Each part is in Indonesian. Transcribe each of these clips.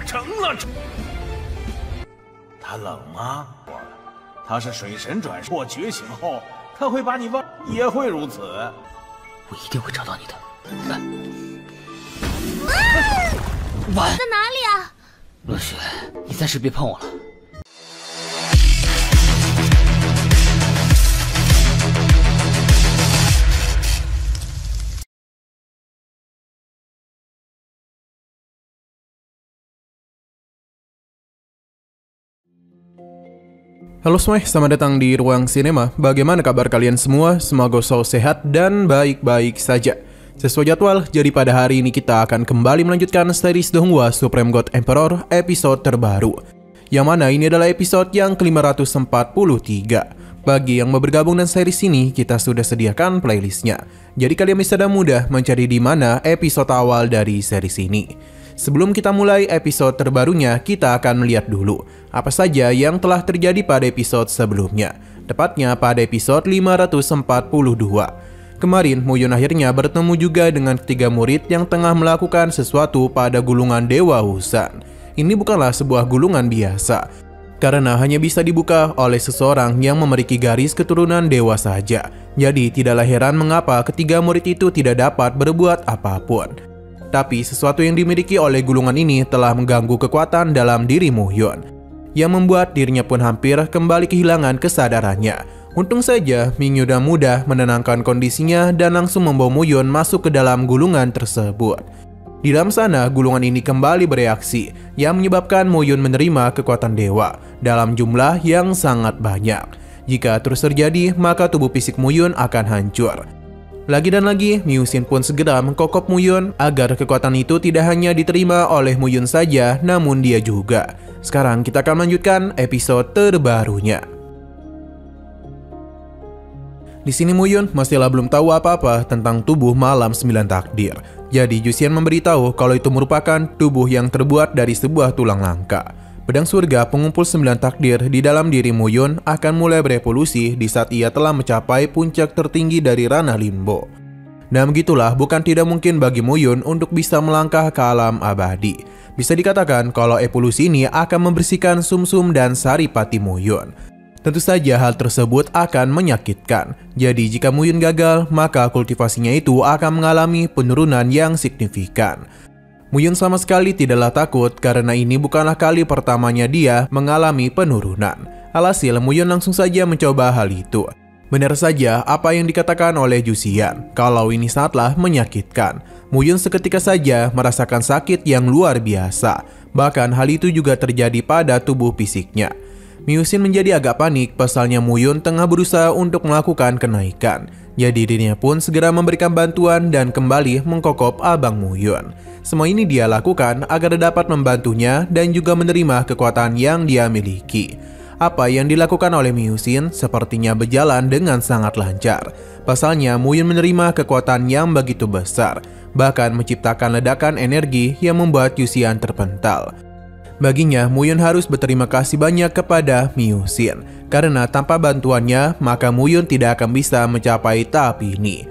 成了。他冷吗？他是水神转世，我觉醒后，他会把你忘，也会如此。我一定会找到你的。晚在哪里啊？落雪，你暂时别碰我了。Halo semuanya, selamat datang di Ruang Sinema. Bagaimana kabar kalian semua? Semoga selalu sehat dan baik-baik saja. Sesuai jadwal, jadi pada hari ini kita akan kembali melanjutkan series Donghua Supreme God Emperor episode terbaru. Yang mana ini adalah episode yang ke-543. Bagi yang mau bergabung dengan series ini, kita sudah sediakan playlistnya. Jadi kalian bisa dengan mudah mencari di mana episode awal dari series ini. Sebelum kita mulai episode terbarunya, kita akan melihat dulu apa saja yang telah terjadi pada episode sebelumnya, tepatnya pada episode 542. Kemarin, Muyun akhirnya bertemu juga dengan ketiga murid yang tengah melakukan sesuatu pada gulungan Dewa Husan. Ini bukanlah sebuah gulungan biasa, karena hanya bisa dibuka oleh seseorang yang memiliki garis keturunan dewa saja. Jadi tidaklah heran mengapa ketiga murid itu tidak dapat berbuat apapun. Tapi sesuatu yang dimiliki oleh gulungan ini telah mengganggu kekuatan dalam diri Muyun, yang membuat dirinya pun hampir kembali kehilangan kesadarannya. Untung saja Mingyu dan mudah menenangkan kondisinya dan langsung membawa Muyun masuk ke dalam gulungan tersebut. Di dalam sana, gulungan ini kembali bereaksi, yang menyebabkan Muyun menerima kekuatan dewa dalam jumlah yang sangat banyak. Jika terus terjadi, maka tubuh fisik Muyun akan hancur. Lagi dan lagi, Miyusin pun segera mengkokop Muyun agar kekuatan itu tidak hanya diterima oleh Muyun saja, namun dia juga. Sekarang kita akan melanjutkan episode terbarunya. Di sini Muyun masihlah belum tahu apa-apa tentang tubuh malam 9 takdir. Jadi Jusian memberitahu kalau itu merupakan tubuh yang terbuat dari sebuah tulang langka. Pedang surga pengumpul 9 takdir di dalam diri Muyun akan mulai berevolusi di saat ia telah mencapai puncak tertinggi dari ranah limbo. Dan begitulah, bukan tidak mungkin bagi Muyun untuk bisa melangkah ke alam abadi. Bisa dikatakan kalau evolusi ini akan membersihkan sumsum dan saripati Muyun. Tentu saja hal tersebut akan menyakitkan. Jadi jika Muyun gagal, maka kultivasinya itu akan mengalami penurunan yang signifikan. Muyun sama sekali tidaklah takut karena ini bukanlah kali pertamanya dia mengalami penurunan. Alhasil Muyun langsung saja mencoba hal itu. Benar saja apa yang dikatakan oleh Jusian, kalau ini sangatlah menyakitkan. Muyun seketika saja merasakan sakit yang luar biasa. Bahkan hal itu juga terjadi pada tubuh fisiknya. Miyusin menjadi agak panik pasalnya Muyun tengah berusaha untuk melakukan kenaikan. Jadi dirinya pun segera memberikan bantuan dan kembali mengkokop abang Muyun. Semua ini dia lakukan agar dapat membantunya dan juga menerima kekuatan yang dia miliki. Apa yang dilakukan oleh Miyusin sepertinya berjalan dengan sangat lancar. Pasalnya Muyun menerima kekuatan yang begitu besar, bahkan menciptakan ledakan energi yang membuat Jusian terpental. Baginya, Muyun harus berterima kasih banyak kepada Miyusin, karena tanpa bantuannya, maka Muyun tidak akan bisa mencapai tahap ini.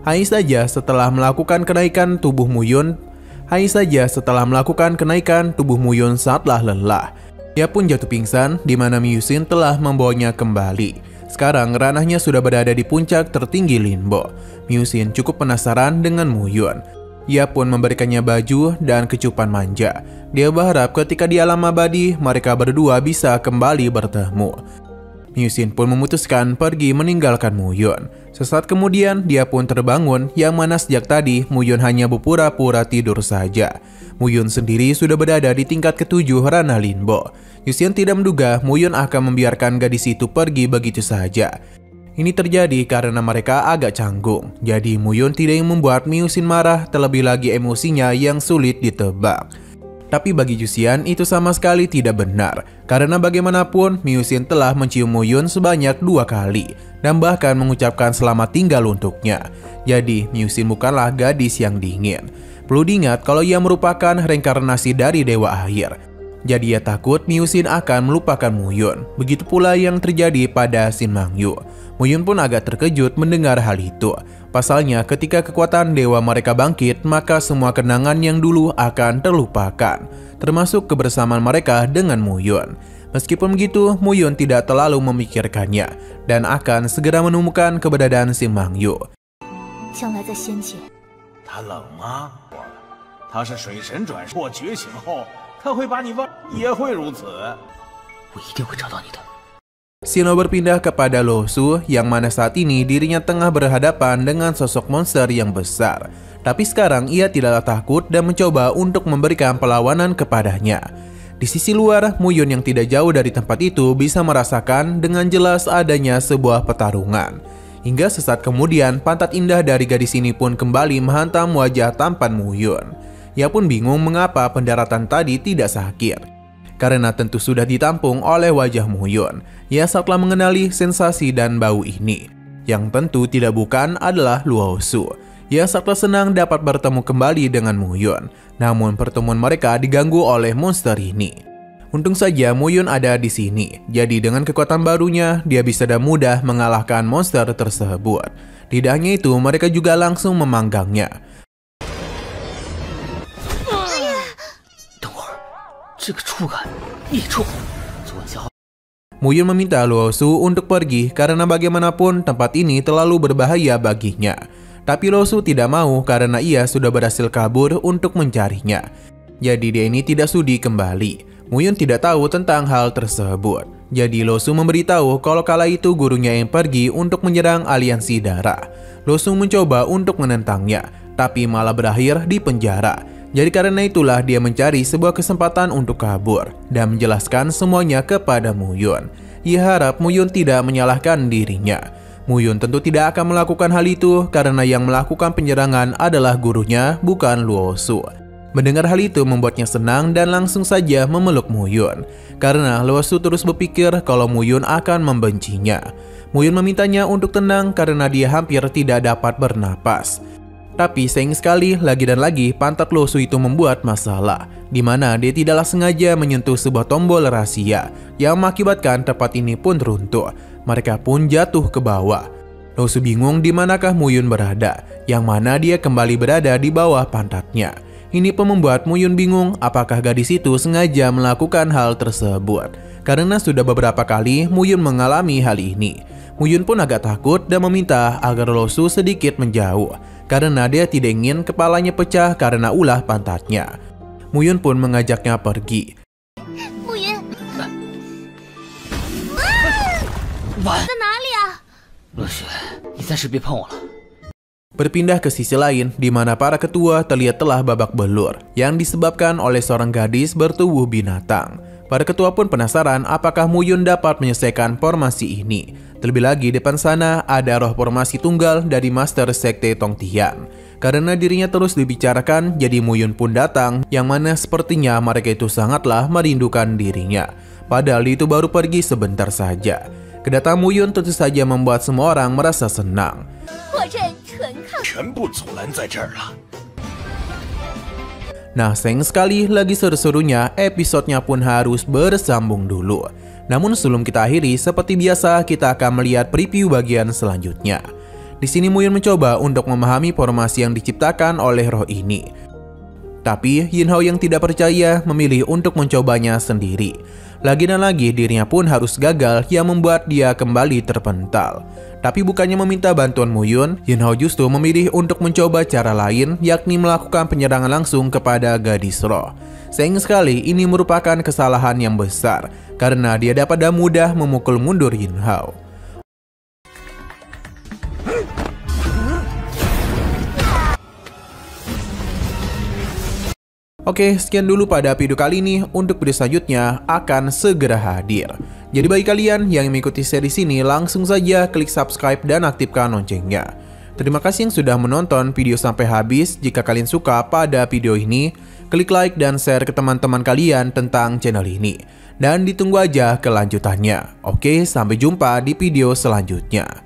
Hanya saja setelah melakukan kenaikan tubuh Muyun sangatlah lelah. Dia pun jatuh pingsan, di mana Miyusin telah membawanya kembali. Sekarang ranahnya sudah berada di puncak tertinggi limbo. Miyusin cukup penasaran dengan Muyun. Ia pun memberikannya baju dan kecupan manja. Dia berharap ketika di alam abadi, mereka berdua bisa kembali bertemu. Miyusin pun memutuskan pergi meninggalkan Muyun. Sesaat kemudian, dia pun terbangun, yang mana sejak tadi Muyun hanya berpura-pura tidur saja. Muyun sendiri sudah berada di tingkat ke-7 ranah limbo. Jusian tidak menduga Muyun akan membiarkan gadis itu pergi begitu saja. Ini terjadi karena mereka agak canggung. Jadi Muyun tidak ingin membuat Miyusin marah, terlebih lagi emosinya yang sulit ditebak. Tapi bagi Jusian itu sama sekali tidak benar, karena bagaimanapun Miyusin telah mencium Muyun sebanyak 2 kali dan bahkan mengucapkan selamat tinggal untuknya. Jadi Miyusin bukanlah gadis yang dingin. Perlu diingat kalau ia merupakan reinkarnasi dari Dewa Air. Jadi ia takut Miu Xin akan melupakan Muyun. Begitu pula yang terjadi pada Shin Mangyu. Muyun pun agak terkejut mendengar hal itu. Pasalnya ketika kekuatan dewa mereka bangkit, maka semua kenangan yang dulu akan terlupakan, termasuk kebersamaan mereka dengan Muyun. Meskipun begitu, Muyun tidak terlalu memikirkannya dan akan segera menemukan keberadaan Shin Mangyu. 向来在先前，他冷吗？他是水神转世，我觉醒后，他会把你忘，也会如此。我一定会找到你的。 Shino berpindah kepada Lo Su yang mana saat ini dirinya tengah berhadapan dengan sosok monster yang besar. Tapi sekarang ia tidaklah takut dan mencoba untuk memberikan perlawanan kepadanya. Di sisi luar, Muyun yang tidak jauh dari tempat itu bisa merasakan dengan jelas adanya sebuah pertarungan. Hingga sesaat kemudian, pantat indah dari gadis ini pun kembali menghantam wajah tampan Muyun. Ia pun bingung mengapa pendaratan tadi tidak sakit. Karena tentu sudah ditampung oleh wajah Muyun. Ia setelah mengenali sensasi dan bau ini. Yang tentu tidak bukan adalah Luo Su. Ia setelah senang dapat bertemu kembali dengan Muyun. Namun pertemuan mereka diganggu oleh monster ini. Untung saja Muyun ada di sini. Jadi dengan kekuatan barunya, dia bisa dengan mudah mengalahkan monster tersebut. Tidak hanya itu, mereka juga langsung memanggangnya. Muyun meminta Luo Su untuk pergi karena bagaimanapun tempat ini terlalu berbahaya baginya. Tapi Luo Su tidak mau karena ia sudah berhasil kabur untuk mencarinya. Jadi dia ini tidak sudi kembali. Muyun tidak tahu tentang hal tersebut. Jadi Lo Su memberitahu kalau kala itu gurunya yang pergi untuk menyerang aliansi darah. Lo Su mencoba untuk menentangnya, tapi malah berakhir di penjara. Jadi karena itulah dia mencari sebuah kesempatan untuk kabur dan menjelaskan semuanya kepada Muyun. Ia harap Muyun tidak menyalahkan dirinya. Muyun tentu tidak akan melakukan hal itu karena yang melakukan penyerangan adalah gurunya, bukan Luo Su. Mendengar hal itu membuatnya senang dan langsung saja memeluk Muyun. Karena Luo Su terus berpikir kalau Muyun akan membencinya. Muyun memintanya untuk tenang karena dia hampir tidak dapat bernapas. Tapi sayang sekali lagi dan lagi pantat Luo Su itu membuat masalah. Di mana dia tidaklah sengaja menyentuh sebuah tombol rahasia yang mengakibatkan tempat ini pun runtuh. Mereka pun jatuh ke bawah. Luo Su bingung di manakah Muyun berada, yang mana dia kembali berada di bawah pantatnya. Ini pun membuat Muyun bingung apakah gadis itu sengaja melakukan hal tersebut. Karena sudah beberapa kali Muyun mengalami hal ini. Muyun pun agak takut dan meminta agar Luo Su sedikit menjauh. Karena dia tidak ingin kepalanya pecah karena ulah pantatnya. Muyun pun mengajaknya pergi. Muyun， 在哪里啊？ 乐雪，你暂时别碰我了。 Berpindah ke sisi lain, di mana para ketua terlihat telah babak belur, yang disebabkan oleh seorang gadis bertubuh binatang. Para ketua pun penasaran apakah Muyun dapat menyelesaikan formasi ini. Terlebih lagi depan sana ada roh formasi tunggal dari Master Sekte Tongtian. Karena dirinya terus dibicarakan, jadi Muyun pun datang, yang mana sepertinya mereka itu sangatlah merindukan dirinya. Padahal itu baru pergi sebentar saja. Kedatangan Muyun tentu saja membuat semua orang merasa senang. 全部阻拦在这儿了。 Nah, sayang sekali lagi seru-serunya episodenya pun harus bersambung dulu. Namun sebelum kita akhiri, seperti biasa kita akan melihat preview bagian selanjutnya. Di sini Muyun mencoba untuk memahami formasi yang diciptakan oleh roh ini. Tapi Yin Hao yang tidak percaya memilih untuk mencobanya sendiri. Lagi dan lagi dirinya pun harus gagal yang membuat dia kembali terpental. Tapi bukannya meminta bantuan Muyun, Yin Hao justru memilih untuk mencoba cara lain, yakni melakukan penyerangan langsung kepada gadis roh. Sayang sekali ini merupakan kesalahan yang besar, karena dia dapat dengan mudah memukul mundur Yin Hao. Oke, sekian dulu pada video kali ini. Untuk video selanjutnya akan segera hadir. Jadi bagi kalian yang mengikuti series ini, langsung saja klik subscribe dan aktifkan loncengnya. Terima kasih yang sudah menonton video sampai habis. Jika kalian suka pada video ini, klik like dan share ke teman-teman kalian tentang channel ini. Dan ditunggu aja kelanjutannya. Oke, sampai jumpa di video selanjutnya.